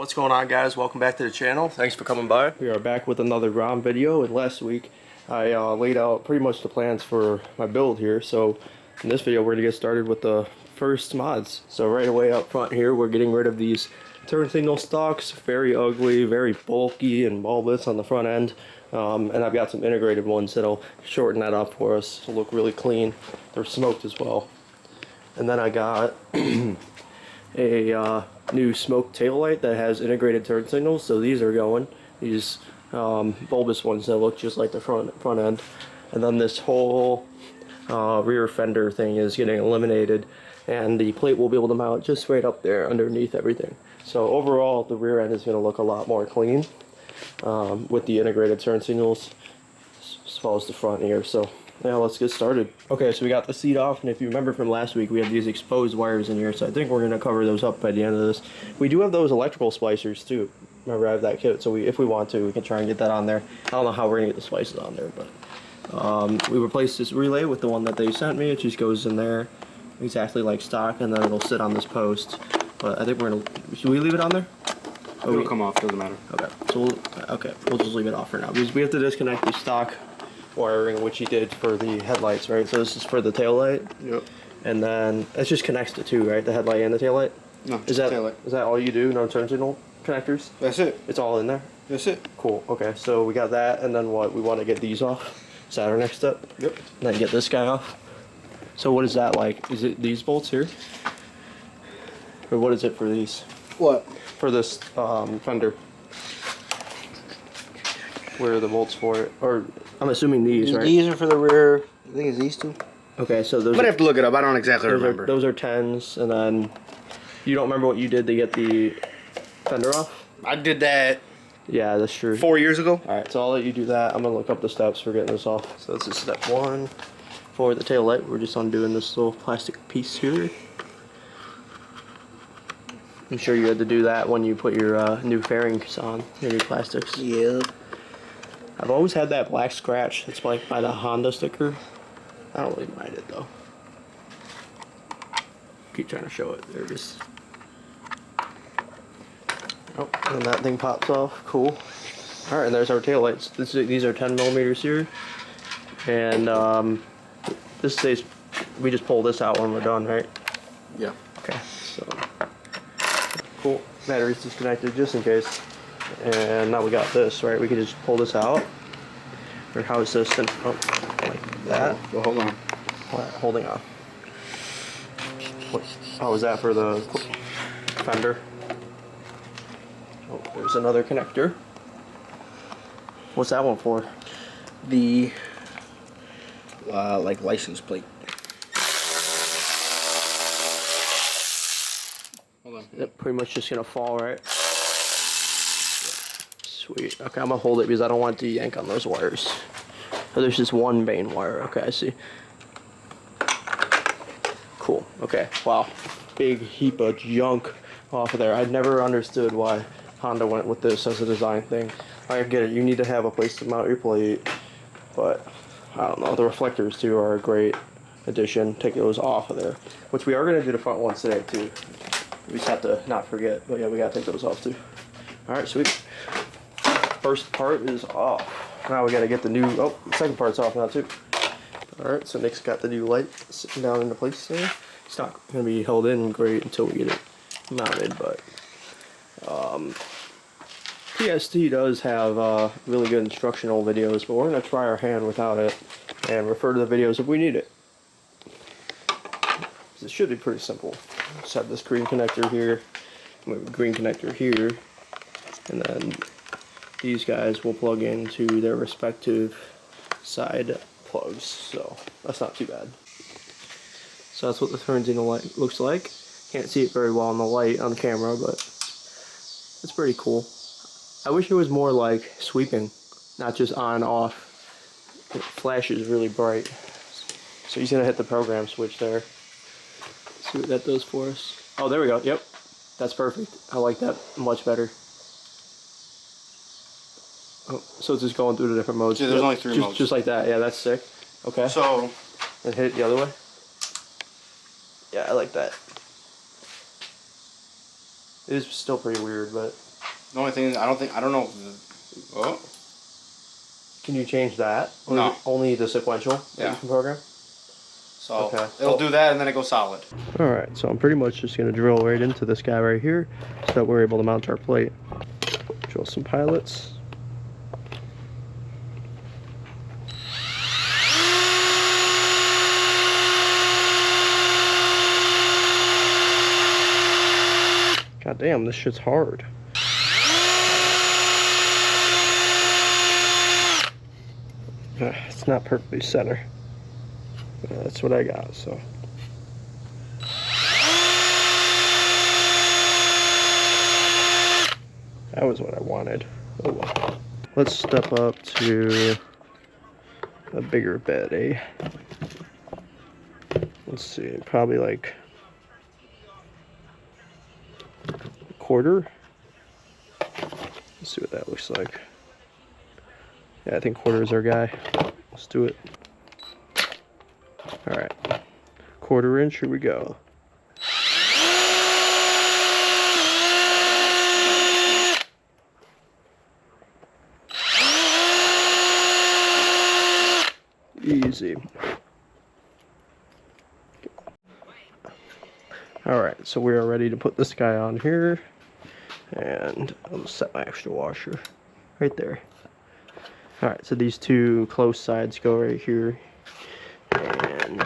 What's going on, guys? Welcome back to the channel. Thanks for coming by. We are back with another Grom video, and last week I laid out pretty much the plans for my build here. So in this video we're going to get started with the first mods. So right away up front here we're getting rid of these turn signal stalks. Very ugly, very bulky and bulbous on the front end. And I've got some integrated ones that'll shorten that up for us to look really clean. They're smoked as well. And then I got a new smoked taillight that has integrated turn signals. So these are going, these bulbous ones that look just like the front end. And then this whole rear fender thing is getting eliminated, and the plate will be able to mount just right up there underneath everything. So overall the rear end is going to look a lot more clean with the integrated turn signals as well as the front here. So yeah, let's get started. Okay, so we got the seat off, and if you remember from last week, we had these exposed wires in here, so I think we're going to cover those up by the end of this. We do have those electrical splicers too. Remember, I have that kit, so if we want to, we can try and get that on there. I don't know how we're going to get the splices on there, but we replaced this relay with the one that they sent me. It just goes in there exactly like stock, and then it'll sit on this post. But I think we're going to... Should we leave it on there? It'll come off, doesn't matter. Okay, so we'll just leave it off for now, because we have to disconnect the stock wiring, which he did for the headlights, right? So this is for the tail light. Yep. And then it just connects the two, right? The headlight and the tail light. No, is that taillight. Is that all you do? No turn signal connectors? That's it. It's all in there. That's it. Cool. Okay, so we got that, and then what? We want to get these off. Is that our next step? Yep. And then get this guy off. So what is that like? Is it these bolts here? Or what is it for these? What? For this fender. Where are the bolts for it? Or I'm assuming these, right? These are for the rear. I think it's these two. Okay, so those. I'm gonna have to look it up. I don't exactly remember. Those are 10s, and then you don't remember what you did to get the fender off? I did that. Yeah, that's true. 4 years ago. All right, so I'll let you do that. I'm gonna look up the steps for getting this off. So this is step 1 for the tail light. We're just undoing this little plastic piece here. I'm sure you had to do that when you put your new fairings on, your new plastics. Yep. I've always had that black scratch. It's like by the Honda sticker. I don't really mind it though. Keep trying to show it. There it is. Oh, and that thing pops off. Cool. Alright, and there's our tail lights. These are 10 millimeters here. And this stays, we just pull this out when we're done, right? Yeah. Okay, so cool. Battery's disconnected just in case. And now we got this, right? We can just pull this out. Or how is this? And, oh, like that. Well, hold on. Holding on. What? Oh, is that for the fender? Oh, there's another connector. What's that one for? The like license plate. Hold on. Yep, pretty much just gonna fall, right? Sweet. Okay, I'm gonna hold it because I don't want it to yank on those wires. Oh, there's just one main wire. Okay, I see. Cool. Okay. Wow. Big heap of junk off of there. I never understood why Honda went with this as a design thing. I get it. You need to have a place to mount your plate, but I don't know. The reflectors too are a great addition. Take those off of there, which we are gonna do the front ones today too. We just have to not forget. But yeah, we gotta take those off too. All right, sweet. First part is off. Now we gotta get the new, oh, the second part's off now too. Alright, so Nick's got the new light sitting down into place there. It's not gonna be held in great until we get it mounted, but PST does have really good instructional videos, but we're gonna try our hand without it and refer to the videos if we need it. It should be pretty simple. Just have this green connector here, green connector here, and then these guys will plug into their respective side plugs, so that's not too bad. So that's what the turn signal light looks like. Can't see it very well on the light on the camera, but it's pretty cool. I wish it was more like sweeping, not just on off. It flashes really bright. So he's gonna hit the program switch there. See what that does for us. Oh, there we go. Yep, that's perfect. I like that much better. Oh, so it's just going through the different modes. Yeah, there's only 3 modes. Just like that. Yeah, that's sick. Okay. So, and hit it the other way. Yeah, I like that. It is still pretty weird, but The only thing I don't know. Oh. Can you change that? No. Only the sequential that you can program? So it'll do that and then it goes solid. Alright, so I'm pretty much just going to drill right into this guy right here so that we're able to mount our plate. Drill some pilots. God damn, this shit's hard. It's not perfectly center. That's what I got, so. That was what I wanted. Oh well. Let's step up to a bigger bed, eh? Let's see, probably like a quarter. Let's see what that looks like. Yeah, I think quarter is our guy. Let's do it. Alright. Quarter inch, here we go. Easy. Alright, so we are ready to put this guy on here. And I'll set my extra washer right there. Alright, so these two close sides go right here. And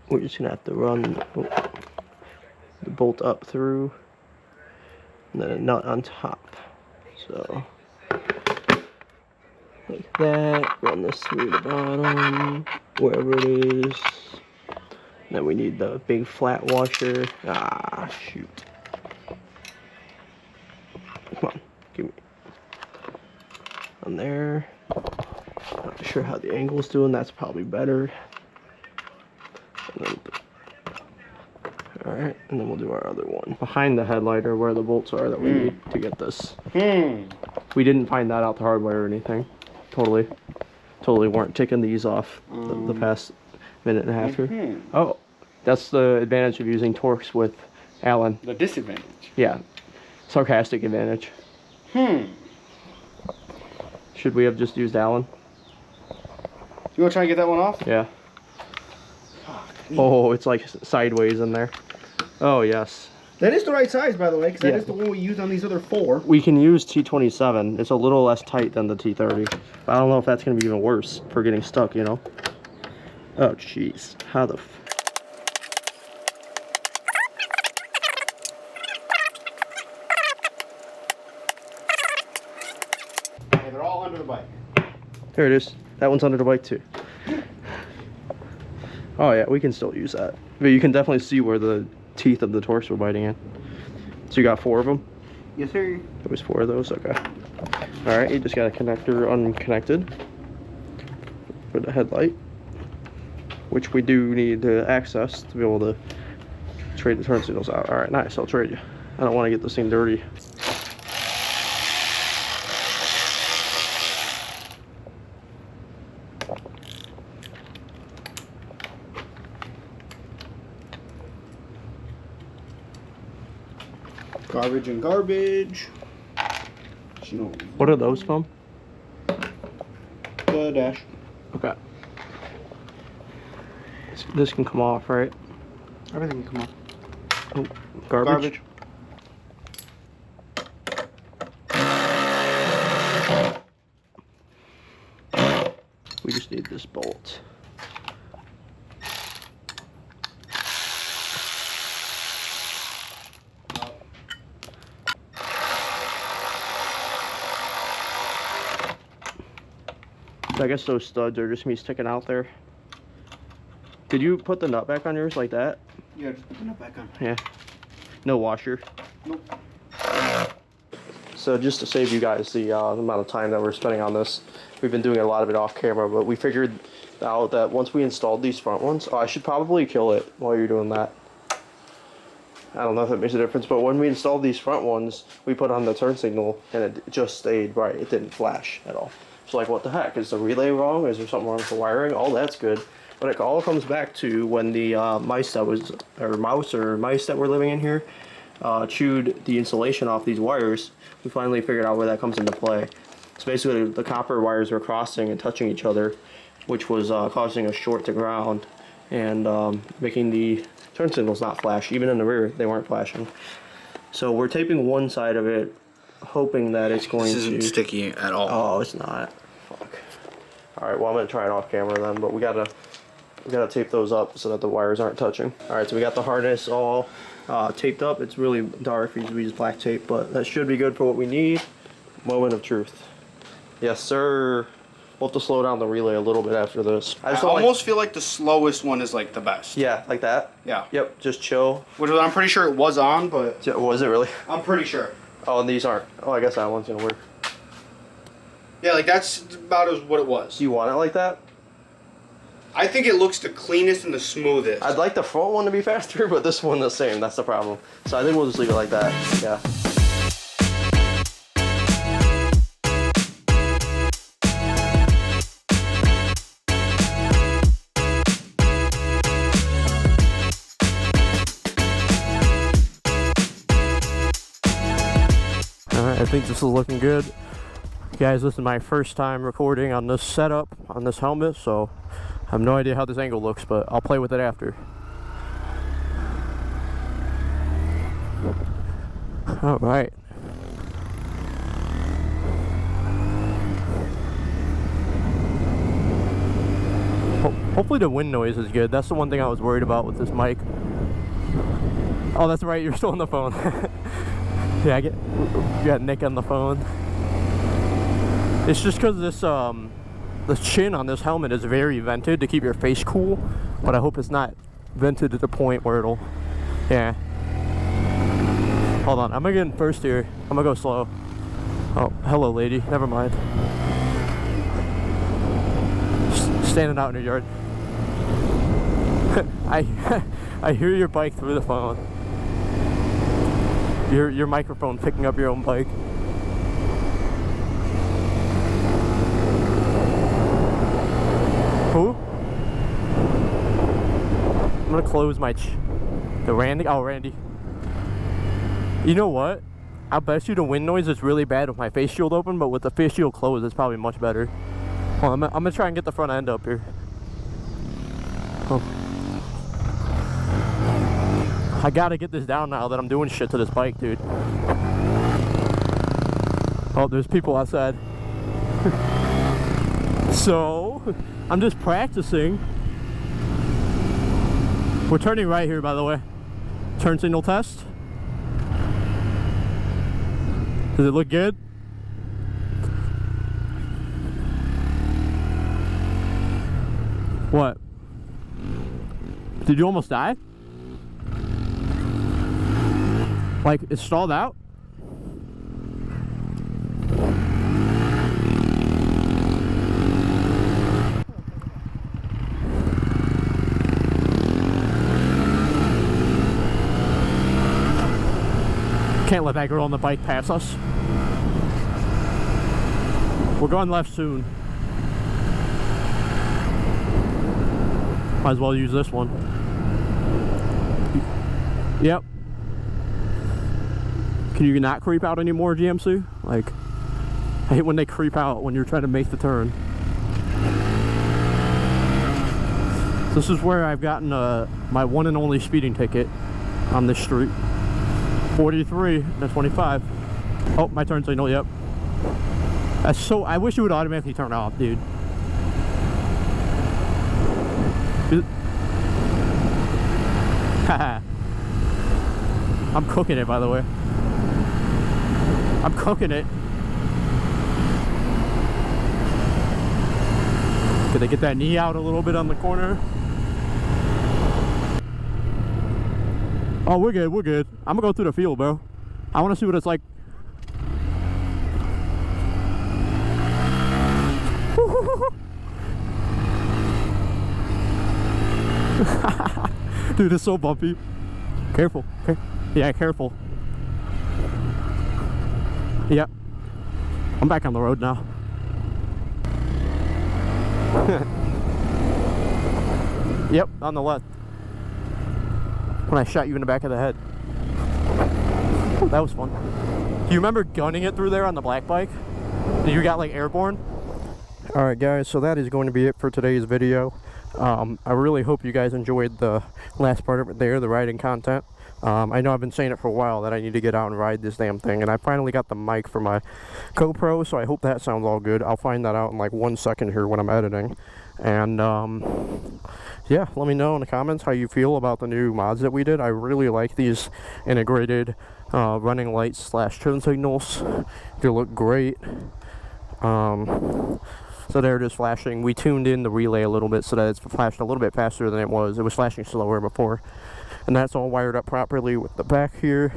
we're just going to have to run the bolt up through. And then a nut on top. So, like that. Run this through the bottom, wherever it is. And then we need the big flat washer. Ah, shoot. Come on, give me. On there. Not sure how the angle's doing, that's probably better. Alright, and then we'll do our other one. Behind the headlight are where the bolts are that we need to get this. We didn't find that out the hard way or anything. Totally weren't taking these off the past minute and a half here. Oh, that's the advantage of using Torx with Allen. The disadvantage. Yeah, sarcastic advantage. Should we have just used Allen? You want to try and get that one off? Yeah. Oh, it's like sideways in there. Oh, yes. That is the right size, by the way, because that is the one we used on these other four. We can use T27. It's a little less tight than the T30. But I don't know if that's going to be even worse for getting stuck, you know? Oh, jeez. How the f... Yeah, they're all under the bike. There it is. That one's under the bike, too. Oh, yeah, we can still use that. But you can definitely see where the teeth of the Torx were biting in. So you got 4 of them? Yes, sir. There was 4 of those? Okay. Alright, you just got a connector unconnected for the headlight, which we do need access to be able to trade the turn signals out. Alright, nice. I'll trade you. I don't want to get this thing dirty. Garbage and garbage. What are those from? The dash. Okay. This can come off, right? Everything can come off. Oh, garbage. We just need this bolt. I guess those studs are just me sticking out there. Did you put the nut back on yours like that? Yeah, just put the nut back on. Yeah. No washer? Nope. So just to save you guys the amount of time that we're spending on this, we've been doing a lot of it off camera, but we figured out that once we installed these front ones, I should probably kill it while you're doing that. I don't know if it makes a difference, but when we installed these front ones, we put on the turn signal and it just stayed right. It didn't flash at all. So like, what the heck? Is the relay wrong? Is there something wrong with the wiring? All that's good. But it all comes back to when the mice that were living in here chewed the insulation off these wires, we finally figured out where that comes into play. So basically the copper wires were crossing and touching each other, which was causing a short to ground and making the turn signals not flash. Even in the rear, they weren't flashing. So we're taping one side of it, hoping that it's going to... This isn't sticky at all. Oh, it's not. Fuck. Alright, well I'm going to try it off camera then, but we gotta tape those up so that the wires aren't touching. Alright, so we got the harness all taped up. It's really dark because we use black tape, but that should be good for what we need. Moment of truth. Yes, sir. We'll have to slow down the relay a little bit after this. I almost feel like the slowest one is like the best. Yeah, like that? Yeah. Yep, just chill. Which I'm pretty sure it was on, but... Was it really? I'm pretty sure. Oh, and these aren't. Oh, I guess that one's gonna work. Yeah, like that's about as what it was. Do you want it like that? I think it looks the cleanest and the smoothest. I'd like the front one to be faster, but this one the same. That's the problem. So I think we'll just leave it like that. Yeah. Alright, I think this is looking good. Guys, this is my first time recording on this setup, on this helmet, so I have no idea how this angle looks, but I'll play with it after. Alright. Hopefully the wind noise is good. That's the one thing I was worried about with this mic. Oh, that's right, you're still on the phone. Yeah, you got Nick on the phone. It's just because this the chin on this helmet is very vented to keep your face cool, but I hope it's not vented to the point where it'll, yeah. Hold on, I'm gonna get in first here. I'm gonna go slow. Oh, hello lady, never mind. Standing out in your yard. I hear your bike through the phone. Your microphone picking up your own bike. Who? I'm gonna close my the Randy. Oh, Randy. You know what? I bet you the wind noise is really bad with my face shield open, but with the face shield closed, it's probably much better. Well, I'm gonna try and get the front end up here. Oh. I gotta get this down now that I'm doing shit to this bike, dude. Oh, there's people outside. So, I'm just practicing. We're turning right here, by the way. Turn signal test. Does it look good? What? Did you almost die? Like, it stalled out? Can't let that girl on the bike pass us. We're going left soon. Might as well use this one. Yep. Can you not creep out anymore, GMC? Like, I hate when they creep out when you're trying to make the turn. This is where I've gotten my one and only speeding ticket on this street. 43 to 25. Oh, my turn signal, yep. That's so, I wish it would automatically turn off, dude. Haha. I'm cooking it, by the way. I'm cooking it. Did I get that knee out a little bit on the corner? Oh, we're good, we're good. I'm gonna go through the field, bro. I wanna see what it's like. Dude, it's so bumpy. Careful. Okay. Yeah, careful. Yep. I'm back on the road now. Yep, on the left. When I shot you in the back of the head. That was fun. Do you remember gunning it through there on the black bike? You got like airborne? Alright guys, so that is going to be it for today's video. I really hope you guys enjoyed the last part of it there, the riding content. I know I've been saying it for a while that I need to get out and ride this damn thing, and I finally got the mic for my GoPro, so I hope that sounds all good. I'll find that out in like 1 second here when I'm editing. And yeah, let me know in the comments how you feel about the new mods that we did. I really like these integrated running lights slash turn signals. They look great. So there it is flashing. We tuned in the relay a little bit so that it's flashed a little bit faster than it was. It was flashing slower before. And that's all wired up properly with the back here.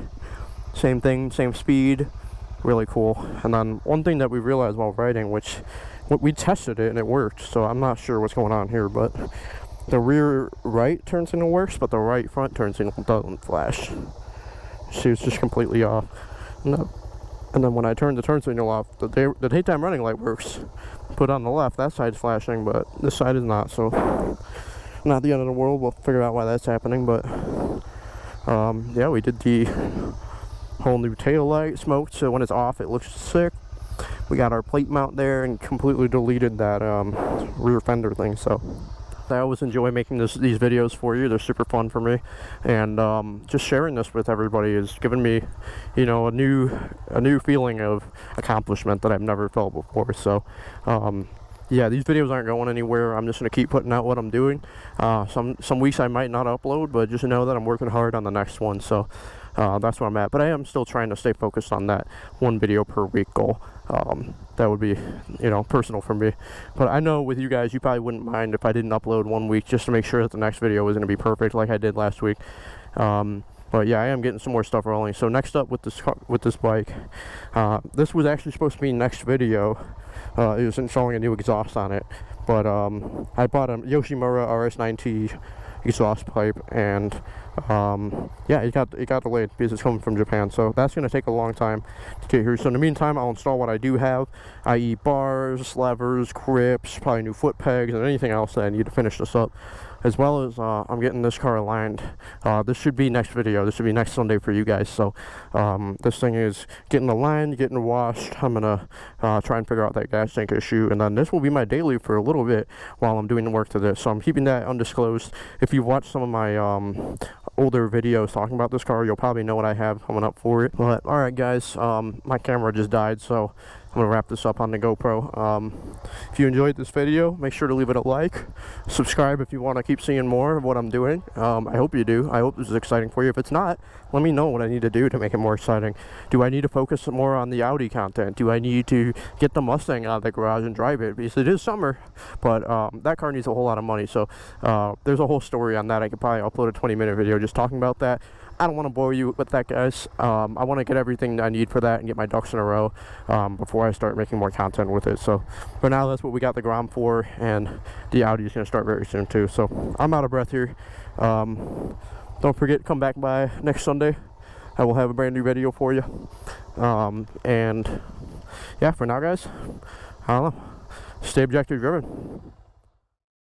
Same thing, same speed. Really cool. And then one thing that we realized while riding, which we tested it and it worked, so I'm not sure what's going on here, but the rear right turn signal works, but the right front turn signal doesn't flash. See, it's just completely off. And then when I turn the turn signal off, the daytime running light works. Put on the left, that side's flashing, but this side is not, so not the end of the world. We'll figure out why that's happening, but yeah, we did the whole new tail light smoked, so when it's off it looks sick. We got our plate mount there and completely deleted that rear fender thing, so I always enjoy making these videos for you. They're super fun for me, and just sharing this with everybody is giving me, you know, a new feeling of accomplishment that I've never felt before. So yeah, these videos aren't going anywhere. I'm just gonna keep putting out what I'm doing. Some weeks I might not upload, but just know that I'm working hard on the next one. So that's where I'm at, but I am still trying to stay focused on that 1 video per week goal. That would be, you know, personal for me, but I know with you guys, you probably wouldn't mind if I didn't upload 1 week just to make sure that the next video was going to be perfect like I did last week. But yeah, I am getting some more stuff rolling. So next up with this bike, this was actually supposed to be next video. It was installing a new exhaust on it, but I bought a Yoshimura RS9T exhaust pipe, and yeah, it got delayed because it's coming from Japan, so that's going to take a long time to get here. So in the meantime, I'll install what I do have, i.e. bars, levers, grips, probably new foot pegs, and anything else that I need to finish this up, as well as I'm getting this car aligned. This should be next video. This should be next Sunday for you guys. So this thing is getting aligned, getting washed. I'm gonna try and figure out that gas tank issue, and then this will be my daily for a little bit while I'm doing the work to this. So I'm keeping that undisclosed. If you've watched some of my older videos talking about this car, you'll probably know what I have coming up for it. But alright guys, my camera just died, so I'm gonna wrap this up on the GoPro. If you enjoyed this video, make sure to leave it a like, subscribe if you want to keep seeing more of what I'm doing. I hope you do. I hope this is exciting for you. If it's not, let me know what I need to do to make it more exciting. Do I need to focus more on the Audi content? Do I need to get the Mustang out of the garage and drive it? Because it is summer, but that car needs a whole lot of money, so there's a whole story on that. I could probably upload a 20-minute video just talking about that. I don't want to bore you with that, guys. I want to get everything I need for that and get my ducks in a row before I start making more content with it. So for now, that's what we got the Grom for, and the Audi is going to start very soon too. So I'm out of breath here. Don't forget, come back by next Sunday. I will have a brand new video for you. And yeah, for now, guys, I don't know. Stay objective driven.